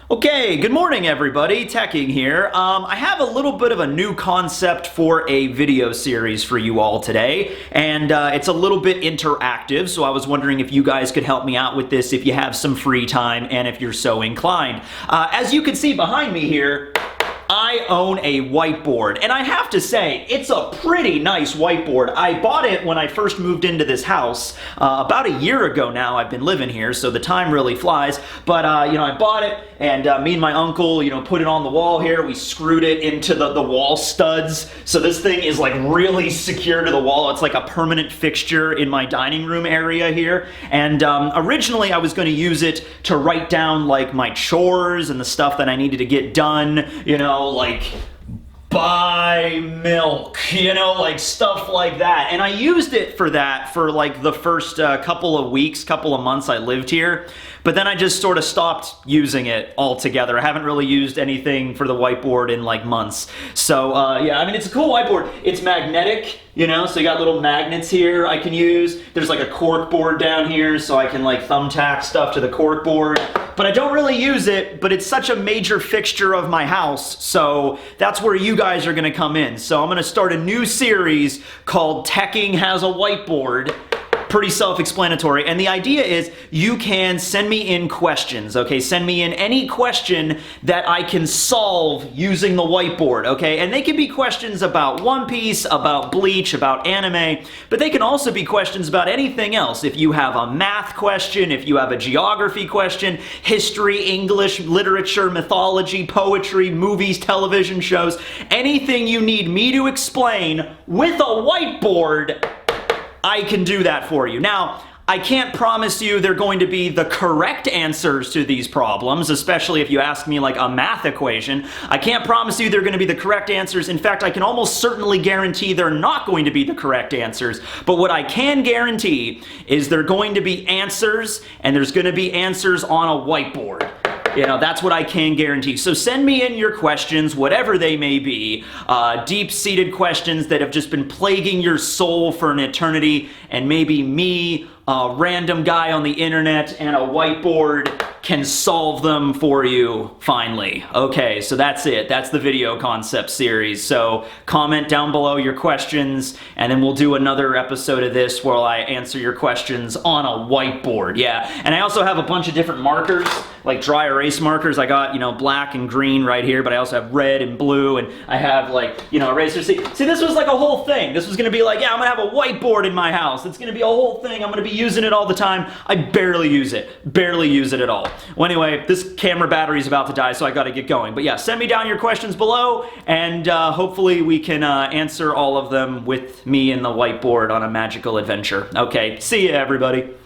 Okay, good morning everybody, Tekking here. I have a little bit of a new concept for a video series for you all today, and it's a little bit interactive, so I was wondering if you guys could help me out with this if you have some free time and if you're so inclined. As you can see behind me here, I own a whiteboard, and I have to say, it's a pretty nice whiteboard. I bought it when I first moved into this house about a year ago now. I've been living here, so the time really flies, but I bought it, and me and my uncle, put it on the wall here. We screwed it into the wall studs, so this thing is like really secure to the wall. It's like a permanent fixture in my dining room area here, and originally I was going to use it to write down like my chores and the stuff that I needed to get done, like buy milk, like stuff like that. And I used it for that for like the first couple of months I lived here. But then I just sort of stopped using it altogether. I haven't really used anything for the whiteboard in like months. So yeah, I mean, it's a cool whiteboard. It's magnetic, so you got little magnets here I can use. There's like a cork board down here, so I can like thumbtack stuff to the cork board. But I don't really use it, but it's such a major fixture of my house, so that's where you guys are gonna come in. So I'm gonna start a new series called Tekking Has a Whiteboard. Pretty self-explanatory, and the idea is you can send me in questions, okay? Send me in any question that I can solve using the whiteboard, okay? And they can be questions about One Piece, about Bleach, about anime, but they can also be questions about anything else. If you have a math question, if you have a geography question, history, English, literature, mythology, poetry, movies, television shows, anything you need me to explain with a whiteboard, I can do that for you. Now, I can't promise you they're going to be the correct answers to these problems, especially if you ask me like a math equation. I can't promise you they're going to be the correct answers. In fact, I can almost certainly guarantee they're not going to be the correct answers. But what I can guarantee is they're going to be answers, and there's going to be answers on a whiteboard. That's what I can guarantee. So send me in your questions, whatever they may be, deep-seated questions that have just been plaguing your soul for an eternity, and maybe me, a random guy on the internet, and a whiteboard can solve them for you, finally. Okay, so that's it. That's the video concept series. So comment down below your questions, and then we'll do another episode of this where I answer your questions on a whiteboard. Yeah, and I also have a bunch of different markers, like dry erase markers. I got, black and green right here, but I also have red and blue, and I have like, erasers. See, this was like a whole thing. This was gonna be like, yeah, I'm gonna have a whiteboard in my house. It's gonna be a whole thing. I'm gonna be using it all the time. I barely use it at all. Well, anyway, this camera battery is about to die, so I gotta get going. But yeah, send me down your questions below, and hopefully we can answer all of them with me and the whiteboard on a magical adventure. Okay, see ya, everybody.